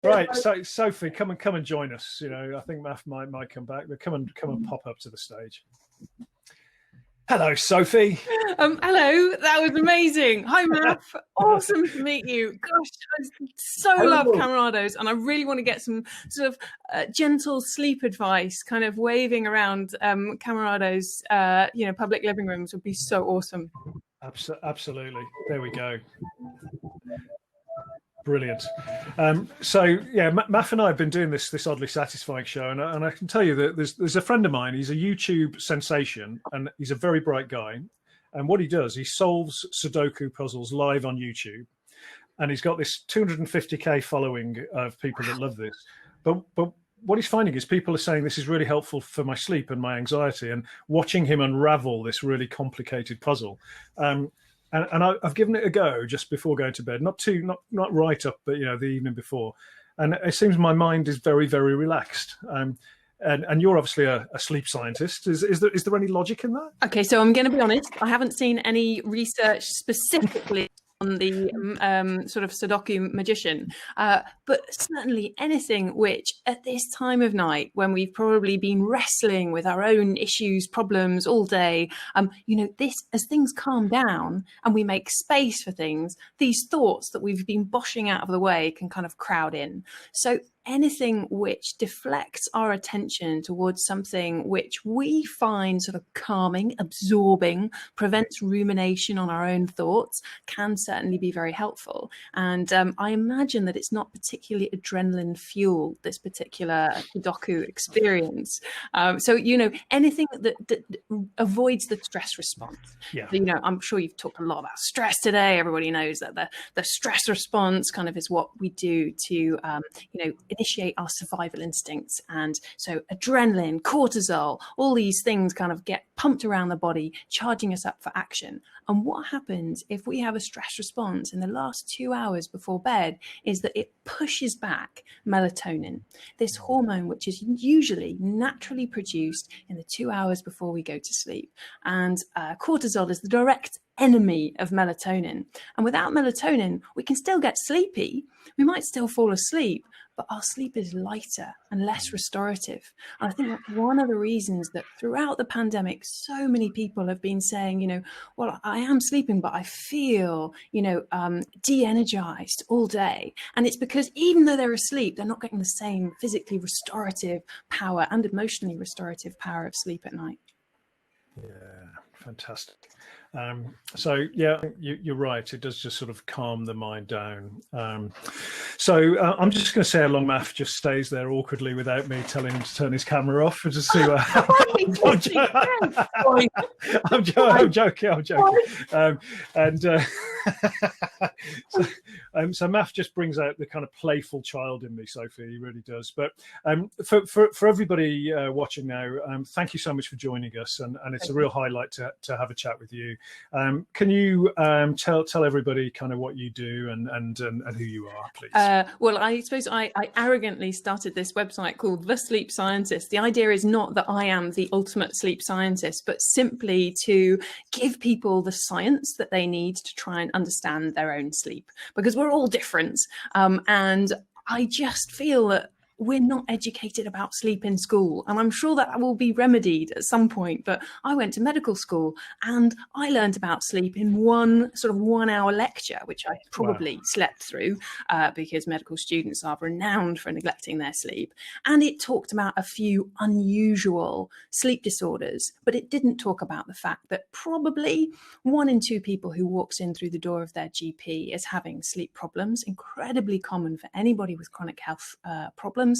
Right, so Sophie, come and join us. You know, I think Math might come back, but come and pop up to the stage. Hello, Sophie. Hello, that was amazing. Hi, Matt. Awesome to meet you. Gosh, I so love Camarados, and I really want to get some sort of gentle sleep advice, kind of waving around Camarados, public living rooms would be so awesome. Absolutely. There we go. Brilliant. So yeah, Math and I have been doing this oddly satisfying show, and I can tell you that there's a friend of mine. He's a YouTube sensation, and he's a very bright guy. And what he does, he solves Sudoku puzzles live on YouTube, and he's got this 250k following of people that love this. But what he's finding is people are saying this is really helpful for my sleep and my anxiety, and watching him unravel this really complicated puzzle. And I've given it a go just before going to bed, not right up, but the evening before, and it seems my mind is very, very relaxed. And you're obviously a sleep scientist. Is there any logic in that? Okay, so I'm going to be honest. I haven't seen any research specifically on the sort of Sudoku magician, but certainly anything which at this time of night, when we've probably been wrestling with our own issues, problems all day, this, as things calm down and we make space for things, these thoughts that we've been boshing out of the way can kind of crowd in. So anything which deflects our attention towards something which we find sort of calming, absorbing, prevents rumination on our own thoughts, can certainly be very helpful. And I imagine that it's not particularly adrenaline fueled, this particular Sudoku experience. So anything that avoids the stress response. Yeah. I'm sure you've talked a lot about stress today. Everybody knows that the stress response kind of is what we do to initiate our survival instincts. And so adrenaline, cortisol, all these things kind of get pumped around the body, charging us up for action. And what happens if we have a stress response in the last 2 hours before bed is that it pushes back melatonin, this hormone which is usually naturally produced in the 2 hours before we go to sleep. And cortisol is the direct enemy of melatonin. And without melatonin, we can still get sleepy. We might still fall asleep, but our sleep is lighter and less restorative. And I think that's one of the reasons that throughout the pandemic, so many people have been saying, well, I am sleeping, but I feel, de-energized all day. And it's because even though they're asleep, they're not getting the same physically restorative power and emotionally restorative power of sleep at night. Yeah, fantastic. So yeah, you're right. It does just sort of calm the mind down. So I'm just going to say how long Math just stays there awkwardly without me telling him to turn his camera off and to see what I'm joking. So Math just brings out the kind of playful child in me, Sophie. He really does. But for everybody watching now, thank you so much for joining us, and it's a real highlight to have a chat with you. Can you tell everybody kind of what you do and who you are, please? Well, I suppose I arrogantly started this website called The Sleep Scientist. The idea is not that I am the ultimate sleep scientist, but simply to give people the science that they need to try and understand their own sleep, because we're all different. And I just feel that we're not educated about sleep in school, and I'm sure that will be remedied at some point. But I went to medical school and I learned about sleep in one sort of 1 hour lecture, which I probably slept through because medical students are renowned for neglecting their sleep. And it talked about a few unusual sleep disorders, but it didn't talk about the fact that probably 1 in 2 people who walks in through the door of their GP is having sleep problems, incredibly common for anybody with chronic health problems.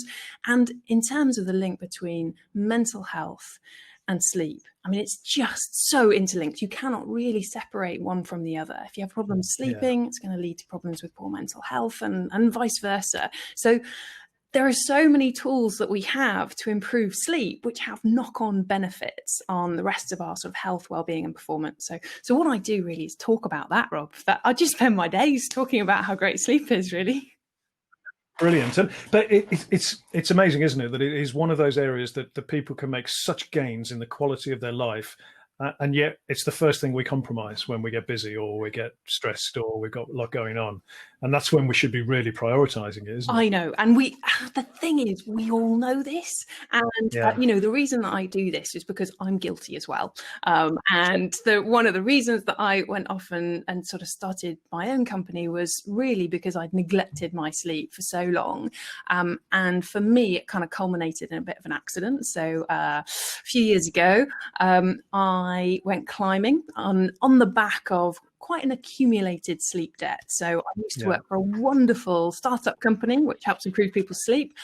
And in terms of the link between mental health and sleep, I mean, it's just so interlinked. You cannot really separate one from the other. If you have problems sleeping, it's going to lead to problems with poor mental health and vice versa. So there are so many tools that we have to improve sleep, which have knock-on benefits on the rest of our sort of health, well-being and performance. So what I do really is talk about that, Rob. I just spend my days talking about how great sleep is, really. Brilliant. But it's amazing, isn't it, that it is one of those areas that the people can make such gains in the quality of their life, and yet it's the first thing we compromise when we get busy or we get stressed or we've got a lot going on. And that's when we should be really prioritizing it, isn't it? I know. And the thing is, we all know this. And, the reason that I do this is because I'm guilty as well. And one of the reasons that I went off and sort of started my own company was really because I'd neglected my sleep for so long. And for me, it kind of culminated in a bit of an accident. So a few years ago, I went climbing on the back of quite an accumulated sleep debt. So I used to work for a wonderful startup company, which helps improve people's sleep,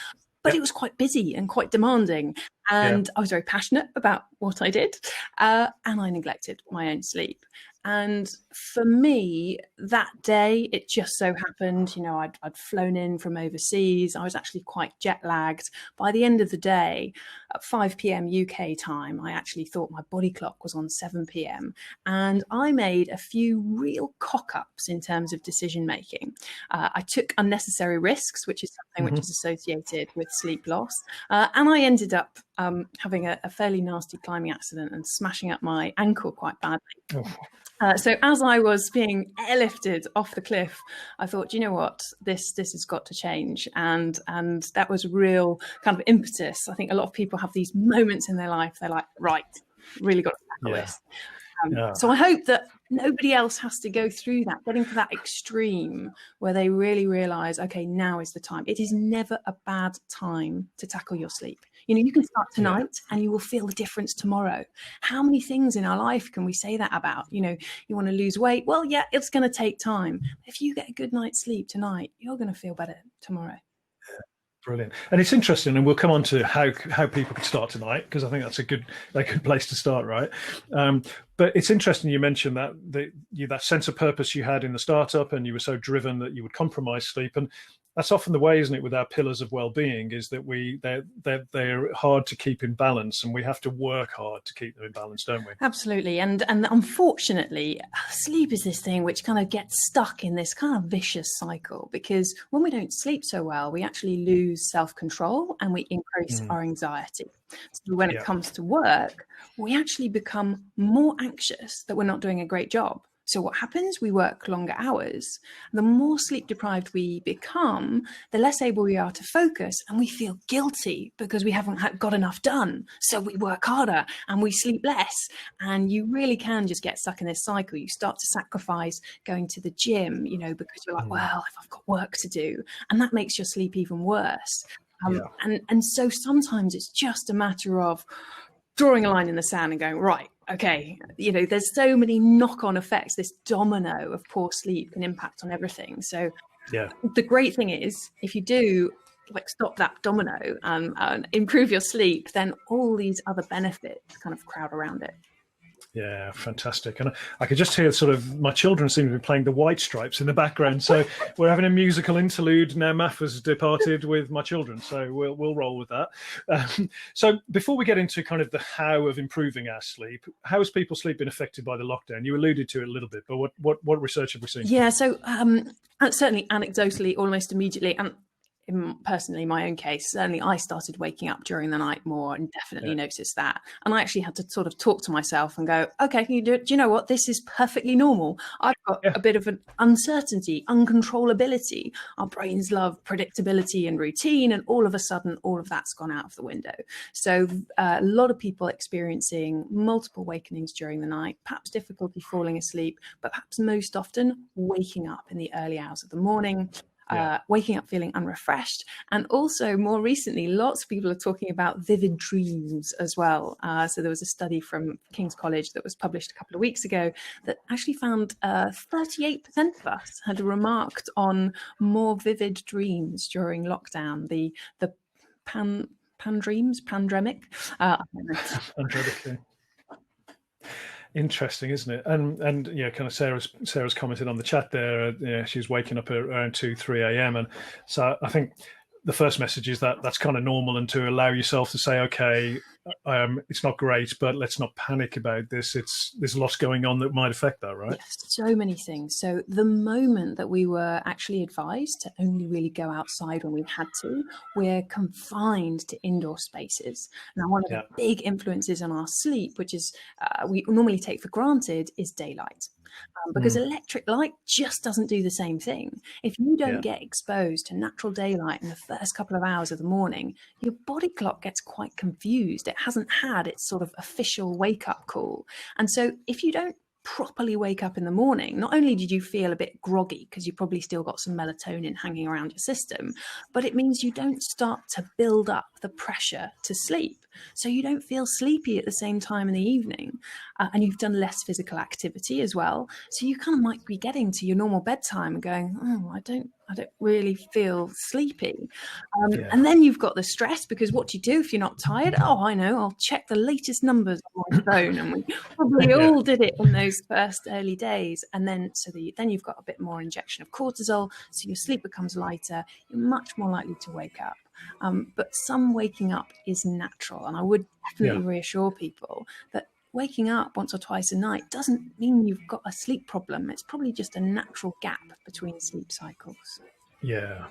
but it was quite busy and quite demanding. And I was very passionate about what I did, and I neglected my own sleep. And for me, that day, it just so happened, I'd flown in from overseas. I was actually quite jet lagged. By the end of the day, at 5 p.m. UK time, I actually thought my body clock was on 7 p.m. And I made a few real cock-ups in terms of decision making. I took unnecessary risks, which is something which is associated with sleep loss. And I ended up having a fairly nasty climbing accident and smashing up my ankle quite badly. So as I was being airlifted off the cliff, I thought, you know what, this has got to change. And that was real kind of impetus. I think a lot of people have these moments in their life. They're like, right, really got to tackle this. So I hope that nobody else has to go through that, getting to that extreme where they really realize, okay, now is the time. It is never a bad time to tackle your sleep. You can start tonight and you will feel the difference tomorrow. How many things in our life can we say that about? You want to lose weight. Well, yeah, it's going to take time. If you get a good night's sleep tonight, you're going to feel better tomorrow. Brilliant. And it's interesting, and we'll come on to how people can start tonight, because I think that's a good place to start, right? But it's interesting you mentioned that sense of purpose you had in the startup, and you were so driven that you would compromise sleep. And that's often the way, isn't it, with our pillars of well-being, is that they're hard to keep in balance, and we have to work hard to keep them in balance, don't we? Absolutely. And unfortunately, sleep is this thing which kind of gets stuck in this kind of vicious cycle, because when we don't sleep so well, we actually lose self-control and we increase our anxiety. So when it comes to work, we actually become more anxious that we're not doing a great job. So what happens? We work longer hours. The more sleep deprived we become, the less able we are to focus, and we feel guilty because we haven't got enough done. So we work harder and we sleep less. And you really can just get stuck in this cycle. You start to sacrifice going to the gym, because you're like, well, if I've got work to do, and that makes your sleep even worse. And so sometimes it's just a matter of drawing a line in the sand and going, right, okay, there's so many knock-on effects. This domino of poor sleep can impact on everything. So the great thing is, if you do stop that domino and improve your sleep, then all these other benefits kind of crowd around it. Yeah, fantastic. And I could just hear sort of my children seem to be playing the White Stripes in the background. So we're having a musical interlude now. Maf has departed with my children, so we'll roll with that. So before we get into kind of the how of improving our sleep, how has people's sleep been affected by the lockdown? You alluded to it a little bit, but what research have we seen? Yeah, so certainly anecdotally, almost immediately, and in personally my own case, certainly I started waking up during the night more and definitely noticed that. And I actually had to sort of talk to myself and go, okay, do you know what? This is perfectly normal. I've got a bit of an uncertainty, uncontrollability. Our brains love predictability and routine, and all of a sudden, all of that's gone out of the window. So a lot of people experiencing multiple awakenings during the night, perhaps difficulty falling asleep, but perhaps most often waking up in the early hours of the morning. Waking up feeling unrefreshed. And also more recently, lots of people are talking about vivid dreams as well. So there was a study from King's College that was published a couple of weeks ago that actually found 38% of us had remarked on more vivid dreams during lockdown. The pandemic. Pandemic. Interesting, isn't it? And kind of Sarah's commented on the chat there. She's waking up around 2-3 a.m. and so I think the first message is that that's kind of normal, and to allow yourself to say, okay, it's not great, but let's not panic about this. There's lots going on that might affect that, right? Yes, so many things. So the moment that we were actually advised to only really go outside when we had to, we're confined to indoor spaces. Now, one of the big influences on our sleep, which is we normally take for granted, is daylight. Because electric light just doesn't do the same thing. If you don't get exposed to natural daylight in the first couple of hours of the morning, your body clock gets quite confused. It hasn't had its sort of official wake-up call. And so if you don't properly wake up in the morning, not only did you feel a bit groggy because you probably still got some melatonin hanging around your system, but it means you don't start to build up the pressure to sleep. So you don't feel sleepy at the same time in the evening, and you've done less physical activity as well. So you kind of might be getting to your normal bedtime and going, oh, I don't really feel sleepy. And then you've got the stress, because what do you do if you're not tired? Oh, I know, I'll check the latest numbers on my phone. And we probably all did it in those first early days. And then then you've got a bit more injection of cortisol, so your sleep becomes lighter. You're much more likely to wake up. But some waking up is natural. And I would definitely reassure people that waking up once or twice a night doesn't mean you've got a sleep problem. It's probably just a natural gap between sleep cycles. Yeah.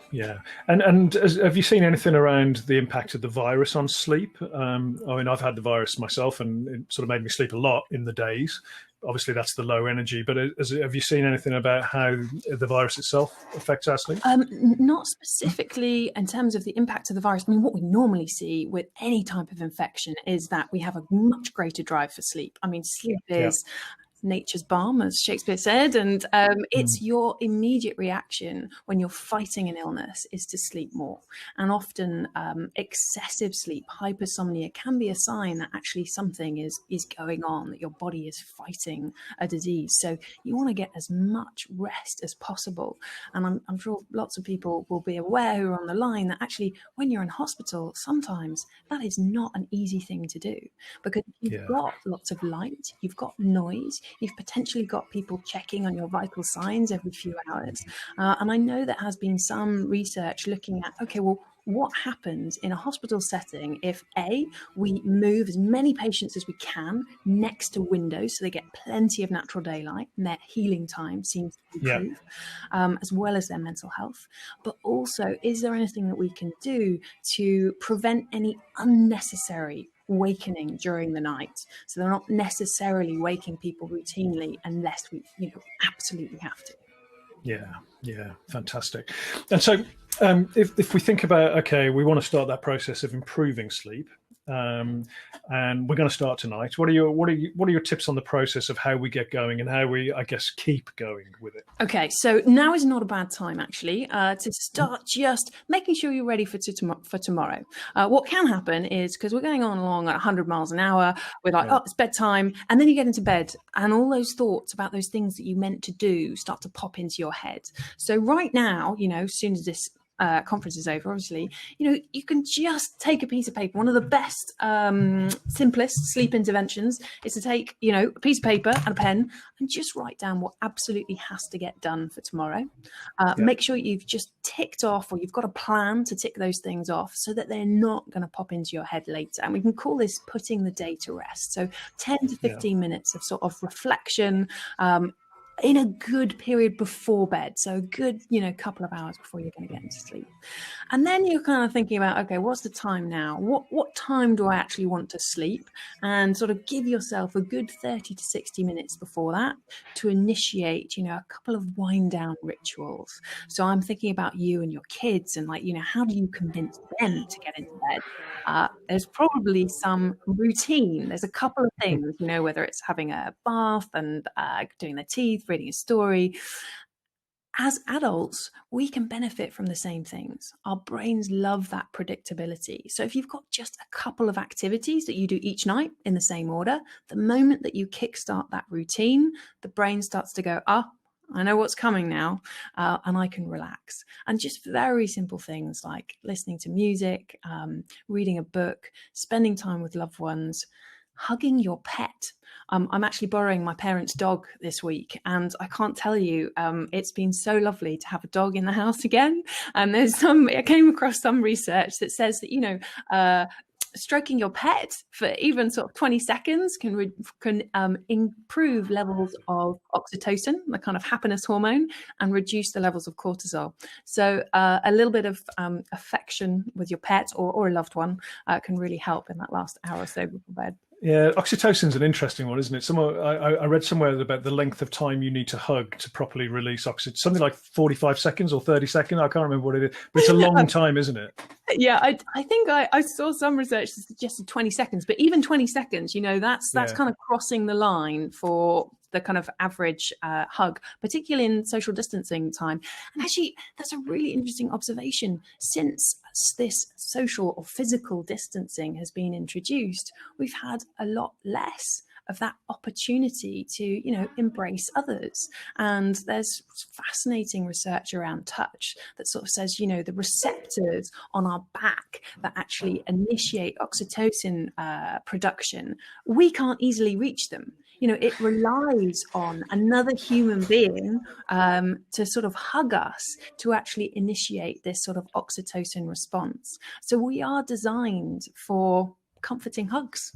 And have you seen anything around the impact of the virus on sleep? I mean, I've had the virus myself, and it sort of made me sleep a lot in the days. Obviously, that's the low energy. But have you seen anything about how the virus itself affects our sleep? Not specifically in terms of the impact of the virus. I mean, what we normally see with any type of infection is that we have a much greater drive for sleep. I mean, sleep is nature's balm, as Shakespeare said, and it's your immediate reaction when you're fighting an illness is to sleep more. And often excessive sleep, hypersomnia, can be a sign that actually something is going on, that your body is fighting a disease. So you want to get as much rest as possible. And I'm sure lots of people will be aware who are on the line that actually when you're in hospital, sometimes that is not an easy thing to do, because you've got lots of light, you've got noise, you've potentially got people checking on your vital signs every few hours. And I know there has been some research looking at, okay, well, what happens in a hospital setting if we move as many patients as we can next to windows so they get plenty of natural daylight and their healing time seems to improve, as well as their mental health. But also, is there anything that we can do to prevent any unnecessary wakening during the night, so they're not necessarily waking people routinely unless we absolutely have to? Yeah, fantastic. And so if we think about, okay, we want to start that process of improving sleep, and we're going to start tonight. What are your tips on the process of how we get going and how we, I guess, keep going with it? Okay, so now is not a bad time actually to start just making sure you're ready for tomorrow. What can happen is, because we're going on along at 100 miles an hour, we're like, oh, it's bedtime, and then you get into bed and all those thoughts about those things that you meant to do start to pop into your head. So right now, as soon as this conference is over, obviously, you can just take a piece of paper. One of the best, simplest sleep interventions is to take, a piece of paper and a pen and just write down what absolutely has to get done for tomorrow. Make sure you've just ticked off, or you've got a plan to tick those things off so that they're not going to pop into your head later. And we can call this putting the day to rest. So 10 to 15 minutes of sort of reflection, in a good period before bed. So a good, couple of hours before you're going to get into sleep. And then you're kind of thinking about, okay, what's the time now? What time do I actually want to sleep? And sort of give yourself a good 30 to 60 minutes before that to initiate, a couple of wind down rituals. So I'm thinking about you and your kids and how do you convince them to get into bed? There's probably some routine. There's a couple of things, whether it's having a bath and doing their teeth, reading a story. As adults, we can benefit from the same things. Our brains love that predictability. So if you've got just a couple of activities that you do each night in the same order, the moment that you kickstart that routine, the brain starts to go, I know what's coming now, and I can relax. And just very simple things like listening to music, reading a book, spending time with loved ones, hugging your pet. I'm actually borrowing my parents' dog this week, and I can't tell you, it's been so lovely to have a dog in the house again. And I came across some research that says that, stroking your pet for even sort of 20 seconds can improve levels of oxytocin, the kind of happiness hormone, and reduce the levels of cortisol. So a little bit of affection with your pet or a loved one can really help in that last hour or so before bed. Yeah, oxytocin's an interesting one, isn't it? I read somewhere about the length of time you need to hug to properly release oxytocin. Something like 45 seconds or 30 seconds. I can't remember what it is, but it's a long time, isn't it? Yeah, I think I saw some research that suggested 20 seconds, but even 20 seconds, that's kind of crossing the line for the kind of average hug, particularly in social distancing time. And actually, that's a really interesting observation. Since this social or physical distancing has been introduced, we've had a lot less of that opportunity to, embrace others. And there's fascinating research around touch that sort of says, the receptors on our back that actually initiate oxytocin production, we can't easily reach them. It relies on another human being to sort of hug us to actually initiate this sort of oxytocin response. So we are designed for comforting hugs.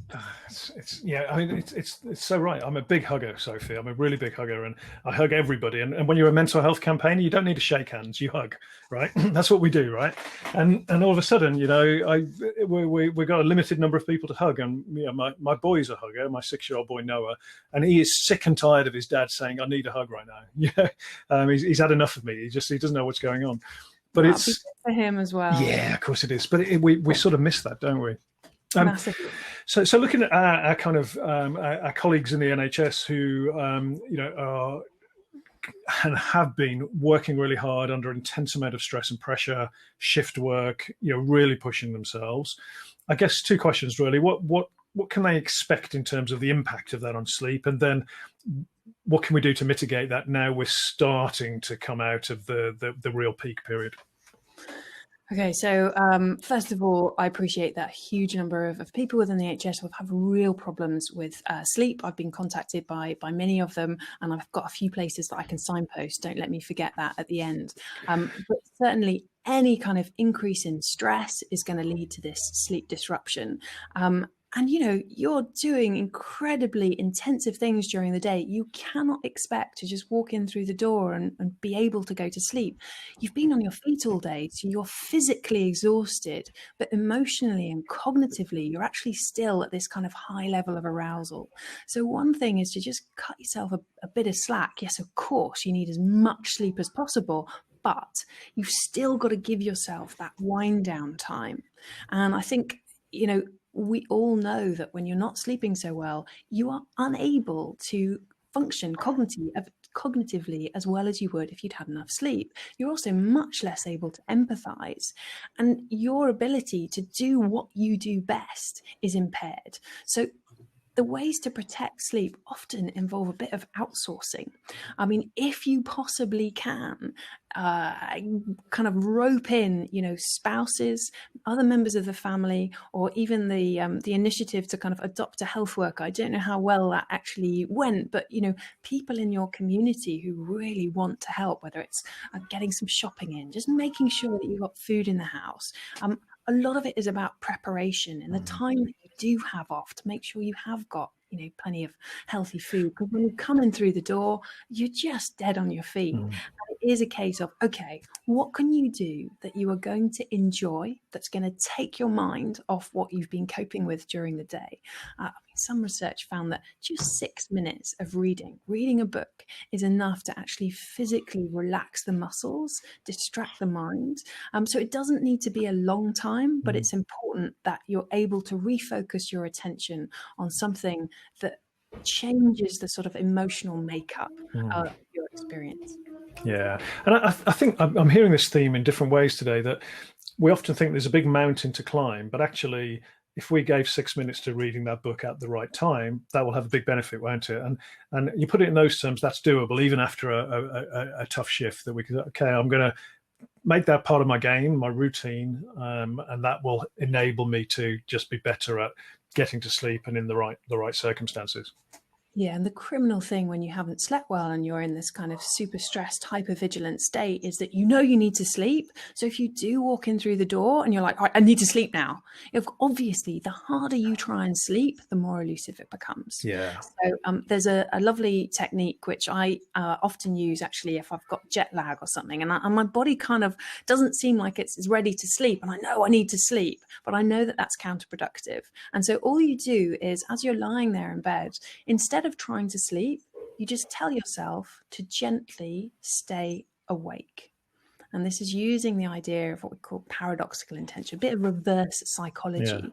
It's so right. I'm a big hugger, Sophie. I'm a really big hugger, and I hug everybody. And when you're a mental health campaigner, you don't need to shake hands, you hug, right? That's what we do, right? And all of a sudden, we got a limited number of people to hug, and my boy's a hugger, my 6-year-old boy Noah, and he is sick and tired of his dad saying, "I need a hug right now." He's had enough of me. He doesn't know what's going on. But it's good for him as well. Yeah, of course it is. But we sort of miss that, don't we? So looking at our kind of our colleagues in the NHS who are and have been working really hard under intense amount of stress and pressure, shift work, really pushing themselves. I guess 2 questions really. What can they expect in terms of the impact of that on sleep, and then what can we do to mitigate that now we're starting to come out of the real peak period? Okay, so first of all, I appreciate that huge number of people within the NHS who have real problems with sleep. I've been contacted by many of them, and I've got a few places that I can signpost. Don't let me forget that at the end. But certainly any kind of increase in stress is going to lead to this sleep disruption. And, you're doing incredibly intensive things during the day. You cannot expect to just walk in through the door and be able to go to sleep. You've been on your feet all day, so you're physically exhausted, but emotionally and cognitively, you're actually still at this kind of high level of arousal. So one thing is to just cut yourself a bit of slack. Yes, of course, you need as much sleep as possible, but you've still got to give yourself that wind down time. And I think, we all know that when you're not sleeping so well, you are unable to function cognitively as well as you would if you'd had enough sleep. You're also much less able to empathize, and your ability to do what you do best is impaired. So the ways to protect sleep often involve a bit of outsourcing. I mean, if you possibly can, kind of rope in, spouses, other members of the family, or even the initiative to kind of adopt a health worker. I don't know how well that actually went, but people in your community who really want to help, whether it's getting some shopping in, just making sure that you've got food in the house. A lot of it is about preparation and the time that you do have off to make sure you have got, plenty of healthy food. Because when you come in through the door, you're just dead on your feet. And it is a case of, okay, what can you do that you are going to enjoy that's going to take your mind off what you've been coping with during the day? Some research found that just 6 minutes of reading a book is enough to actually physically relax the muscles, distract the mind. So it doesn't need to be a long time, but it's important that you're able to refocus your attention on something that changes the sort of emotional makeup of your experience. Yeah. And I think I'm hearing this theme in different ways today, that we often think there's a big mountain to climb, but actually, if we gave 6 minutes to reading that book at the right time, that will have a big benefit, won't it? And you put it in those terms, that's doable, even after a tough shift, that we could, okay, I'm going to make that part of my game, my routine, and that will enable me to just be better at getting to sleep and in the right circumstances. Yeah, and the criminal thing when you haven't slept well and you're in this kind of super stressed, hyper-vigilant state is that you know you need to sleep. So if you do walk in through the door and you're like, "All right, I need to sleep now," if obviously the harder you try and sleep, the more elusive it becomes. Yeah. So there's a lovely technique which I often use actually if I've got jet lag or something, and my body kind of doesn't seem like it's ready to sleep, and I know I need to sleep, but I know that that's counterproductive. And so all you do is, as you're lying there in bed, instead of trying to sleep, you just tell yourself to gently stay awake. And this is using the idea of what we call paradoxical intention, a bit of reverse psychology. Yeah.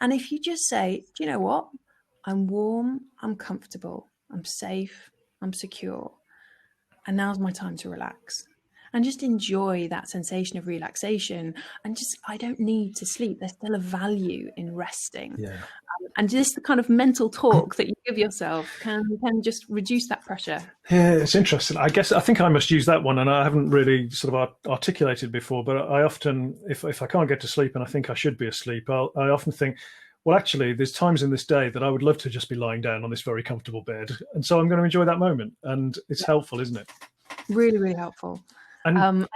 And if you just say, do you know what? I'm warm, I'm comfortable, I'm safe, I'm secure. And now's my time to relax. And just enjoy that sensation of relaxation. And just, I don't need to sleep. There's still a value in resting. Yeah. And just the kind of mental talk that you give yourself can just reduce that pressure. Yeah, it's interesting. I think I must use that one, and I haven't really sort of articulated before. But I often, if I can't get to sleep and I think I should be asleep, I often think, well, actually, there's times in this day that I would love to just be lying down on this very comfortable bed, and so I'm going to enjoy that moment. And it's helpful, isn't it? Really, really helpful. And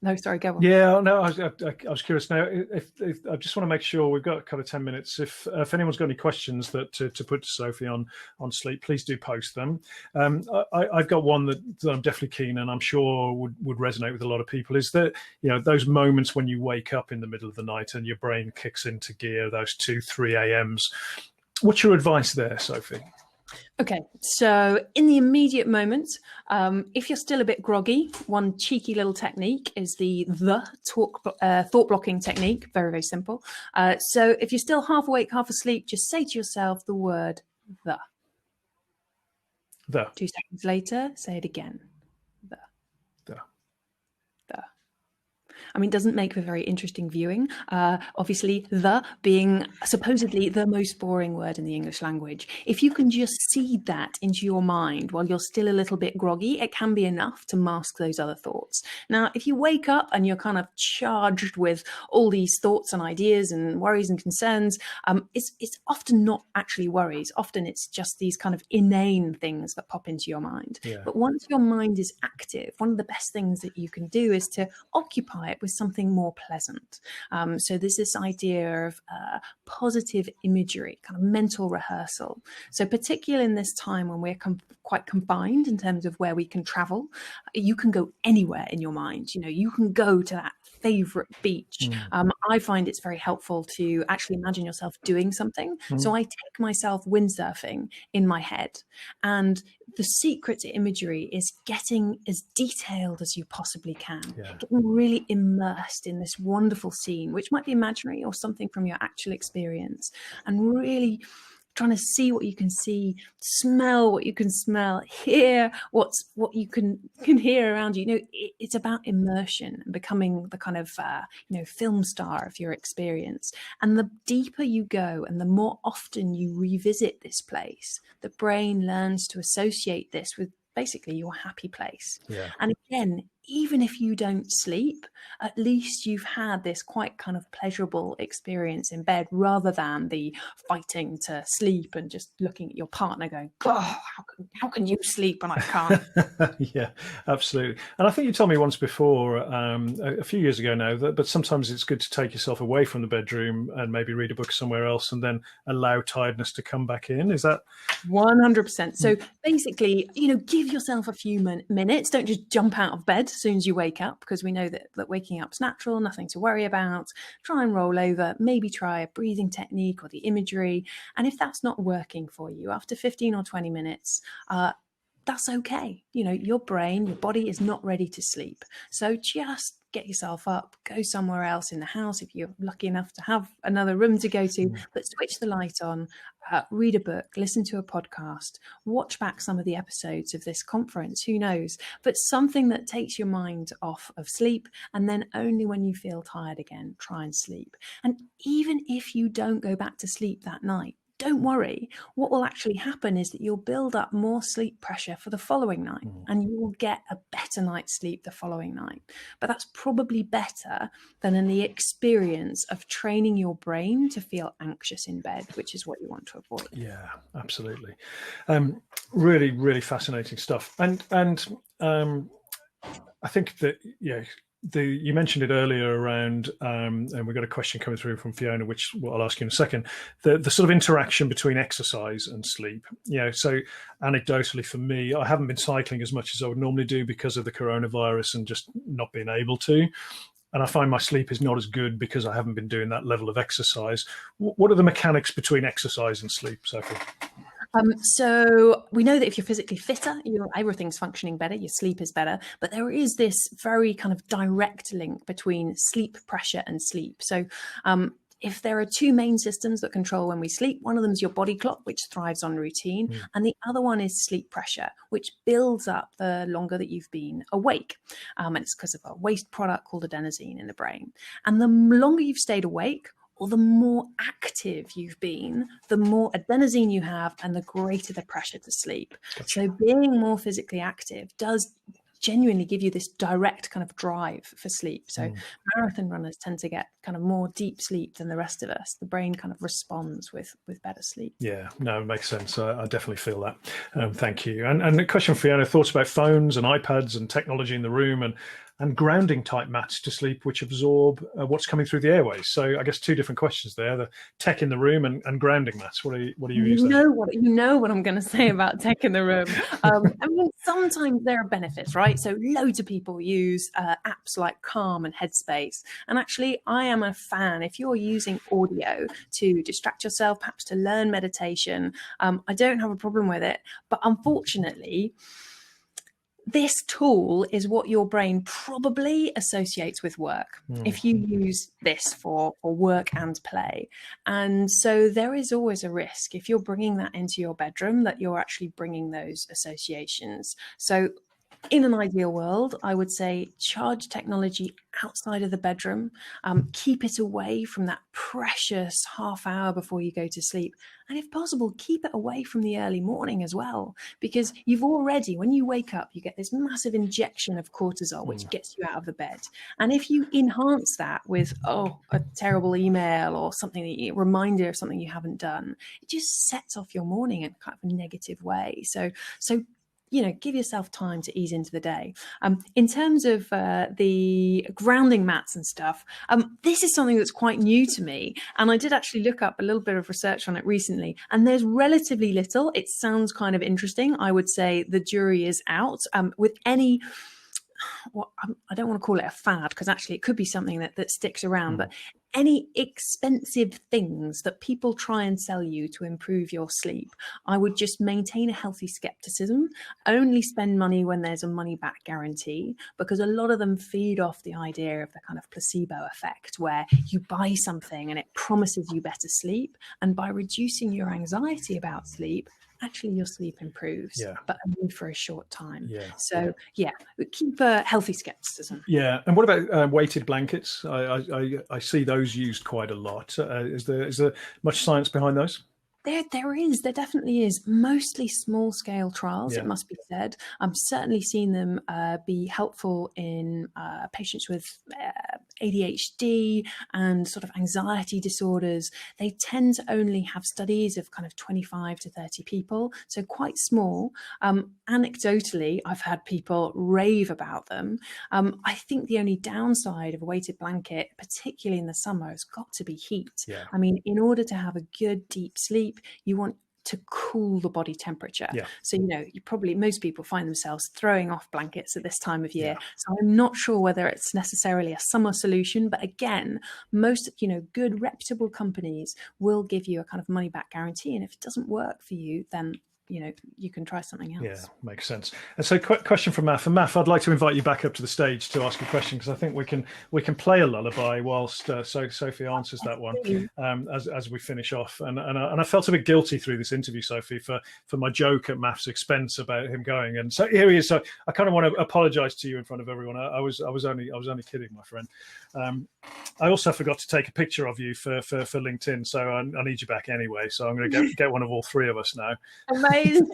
no, sorry, go on. yeah, no, I was curious. Now, if I just want to make sure we've got kind of 10 minutes. If anyone's got any questions that to put to Sophie on sleep, please do post them. I've got one that I'm definitely keen, and I'm sure would resonate with a lot of people. Is that, you know, those moments when you wake up in the middle of the night and your brain kicks into gear, those 2-3 a.m.s. What's your advice there, Sophie? Okay, so in the immediate moment, if you're still a bit groggy, one cheeky little technique is the thought blocking technique. Very, very simple. So if you're still half awake, half asleep, just say to yourself the word the. 2 seconds later, say it again. The. I mean, it doesn't make for very interesting viewing. Obviously, the being supposedly the most boring word in the English language. If you can just seed that into your mind while you're still a little bit groggy, it can be enough to mask those other thoughts. Now, if you wake up and you're kind of charged with all these thoughts and ideas and worries and concerns, it's often not actually worries. Often it's just these kind of inane things that pop into your mind. Yeah. But once your mind is active, one of the best things that you can do is to occupy it with something more pleasant. So there's this idea of positive imagery, kind of mental rehearsal. So particularly in this time when we're quite confined in terms of where we can travel, you can go anywhere in your mind. You know, you can go to that favorite beach. I find it's very helpful to actually imagine yourself doing something. So I take myself windsurfing in my head, and the secret to imagery is getting as detailed as you possibly can, getting really immersed in this wonderful scene, which might be imaginary or something from your actual experience, and really trying to see what you can see, smell what you can smell, hear what you can hear around you. You know, it's about immersion and becoming the kind of film star of your experience. And the deeper you go and the more often you revisit this place, the brain learns to associate this with basically your happy place. And again, even if you don't sleep, at least you've had this quite kind of pleasurable experience in bed, rather than the fighting to sleep and just looking at your partner going, oh, how can you sleep and I can't? Yeah, absolutely. And I think you told me once before, a few years ago now, but sometimes it's good to take yourself away from the bedroom and maybe read a book somewhere else and then allow tiredness to come back in. Is that 100%? So basically, give yourself a few minutes. Don't just jump out of bed as soon as you wake up, because we know that waking up's natural, nothing to worry about. Try and roll over, maybe try a breathing technique or the imagery. And if that's not working for you after 15 or 20 minutes, that's okay. Your brain, your body is not ready to sleep. So just get yourself up, go somewhere else in the house if you're lucky enough to have another room to go to, but switch the light on, read a book, listen to a podcast, watch back some of the episodes of this conference, who knows, but something that takes your mind off of sleep. And then only when you feel tired again, try and sleep. And even if you don't go back to sleep that night, don't worry. What will actually happen is that you'll build up more sleep pressure for the following night, and you will get a better night's sleep the following night. But that's probably better than in the experience of training your brain to feel anxious in bed, which is what you want to avoid. Yeah, absolutely. Really, really fascinating stuff. And I think that, you mentioned it earlier around, and we've got a question coming through from Fiona, which I'll ask you in a second, the sort of interaction between exercise and sleep. So anecdotally for me, I haven't been cycling as much as I would normally do because of the coronavirus and just not being able to. And I find my sleep is not as good because I haven't been doing that level of exercise. What are the mechanics between exercise and sleep, Sophie? So we know that if you're physically fitter, everything's functioning better, your sleep is better. But there is this very kind of direct link between sleep pressure and sleep. So if there are two main systems that control when we sleep, one of them is your body clock, which thrives on routine, and the other one is sleep pressure, which builds up the longer that you've been awake. And it's because of a waste product called adenosine in the brain. And the longer you've stayed awake, or the more active you've been, the more adenosine you have and the greater the pressure to sleep. Gotcha. So being more physically active does genuinely give you this direct kind of drive for sleep. So marathon runners tend to get kind of more deep sleep than the rest of us. The brain kind of responds with better sleep. Yeah, no, it makes sense. I definitely feel that. Thank you. And a question for Fiona, thoughts about phones and iPads and technology in the room and grounding type mats to sleep, which absorb what's coming through the airways. So I guess two different questions there: the tech in the room and grounding mats. What do you use there? You know what I'm going to say about tech in the room. I mean, sometimes there are benefits, right? So loads of people use apps like Calm and Headspace. And actually, I am a fan. If you're using audio to distract yourself, perhaps to learn meditation, I don't have a problem with it. But unfortunately, this tool is what your brain probably associates with work if you use this for work and play. And so there is always a risk if you're bringing that into your bedroom that you're actually bringing those associations. So in an ideal world, I would say charge technology outside of the bedroom, keep it away from that precious half hour before you go to sleep. And if possible, keep it away from the early morning as well, because you've already, when you wake up, you get this massive injection of cortisol, which gets you out of the bed. And if you enhance that with, a terrible email or something, a reminder of something you haven't done, it just sets off your morning in kind of a negative way. So give yourself time to ease into the day. In terms of the grounding mats and stuff, this is something that's quite new to me. And I did actually look up a little bit of research on it recently. And there's relatively little. It sounds kind of interesting. I would say the jury is out with any... Well, I don't want to call it a fad because actually it could be something that sticks around, but any expensive things that people try and sell you to improve your sleep, I would just maintain a healthy skepticism. Only spend money when there's a money back guarantee, because a lot of them feed off the idea of the kind of placebo effect where you buy something and it promises you better sleep. And by reducing your anxiety about sleep, actually your sleep improves, but only for a short time. Keep a healthy skepticism. And what about weighted blankets? I see those used quite a lot. Is there much science behind those? There definitely is. Mostly small scale trials, it must be said. I've certainly seen them be helpful in patients with ADHD and sort of anxiety disorders. They tend to only have studies of kind of 25 to 30 people, so quite small. Anecdotally, I've had people rave about them. I think the only downside of a weighted blanket, particularly in the summer, has got to be heat. I mean, in order to have a good deep sleep, you want to cool the body temperature. So, most people find themselves throwing off blankets at this time of year. So I'm not sure whether it's necessarily a summer solution, but again, most, good reputable companies will give you a kind of money back guarantee. And if it doesn't work for you, then you can try something else. Yeah, makes sense. And so, question from Maff. And Maff, I'd like to invite you back up to the stage to ask a question, because I think we can play a lullaby whilst Sophie answers that one as we finish off. And I felt a bit guilty through this interview, Sophie, for my joke at Maff's expense about him going. And so here he is. So I kind of want to apologise to you in front of everyone. I was only kidding, my friend. I also forgot to take a picture of you for LinkedIn, so I need you back anyway. So I'm going to get one of all three of us now. Amazing.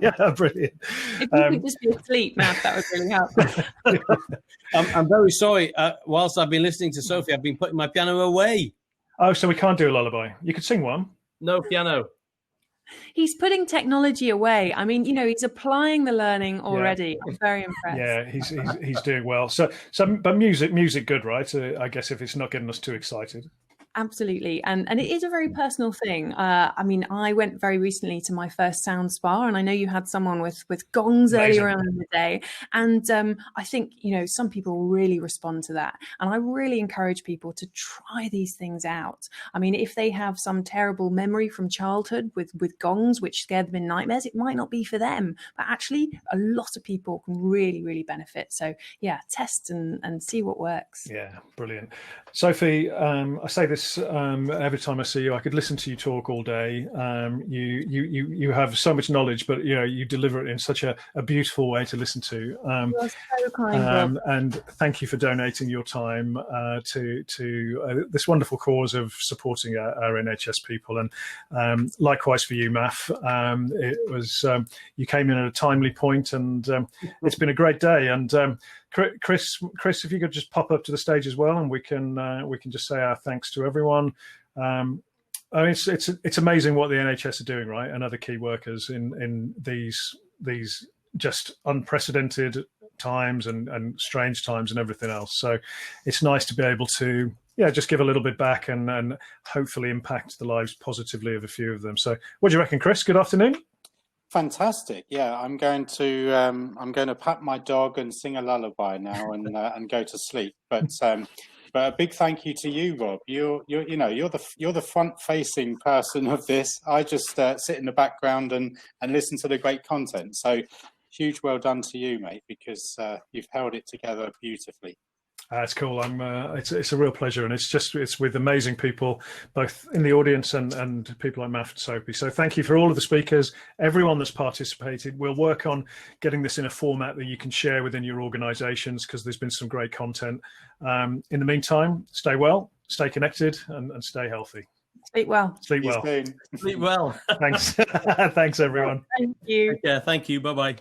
Yeah, brilliant. If you could just be asleep, Matt, that would really help. I'm very sorry. Whilst I've been listening to Sophie, I've been putting my piano away. Oh, so we can't do a lullaby. You could sing one. No piano. He's putting technology away. I mean, he's applying the learning already. Yeah. I'm very impressed. Yeah, he's doing well. So, but music, good, right? I guess if it's not getting us too excited. Absolutely. And it is a very personal thing. I mean, I went very recently to my first sound spa, and I know you had someone with gongs earlier on in the day. And I think, some people really respond to that. And I really encourage people to try these things out. I mean, if they have some terrible memory from childhood with gongs, which scared them in nightmares, it might not be for them. But actually, a lot of people can really, really benefit. So, yeah, test and see what works. Yeah, brilliant. Sophie, I say this every time I see you. I could listen to you talk all day. You have so much knowledge, but you deliver it in such a beautiful way to listen to. You're so kind, and thank you for donating your time to this wonderful cause of supporting our NHS people. And likewise for you, Maff. It was you came in at a timely point, and it's been a great day. And Chris, if you could just pop up to the stage as well, and we can just say our thanks to everyone. I mean, it's amazing what the NHS are doing, right, and other key workers in these just unprecedented times and strange times and everything else. So it's nice to be able to just give a little bit back and hopefully impact the lives positively of a few of them. So what do you reckon, Chris? Good afternoon. Fantastic. Yeah, I'm going to pat my dog and sing a lullaby now and go to sleep. But a big thank you to you, Rob. You're the front-facing person of this. I just sit in the background and listen to the great content. So huge well done to you, mate, because you've held it together beautifully. It's cool. It's a real pleasure, and it's with amazing people, both in the audience and people like Maff and Sophie. So thank you for all of the speakers, everyone that's participated. We'll work on getting this in a format that you can share within your organisations, because there's been some great content. In the meantime, stay well, stay connected, and stay healthy. Sleep well. Sleep well. Sleep well. Thanks. Thanks, everyone. Thank you. Yeah, thank you. Bye-bye.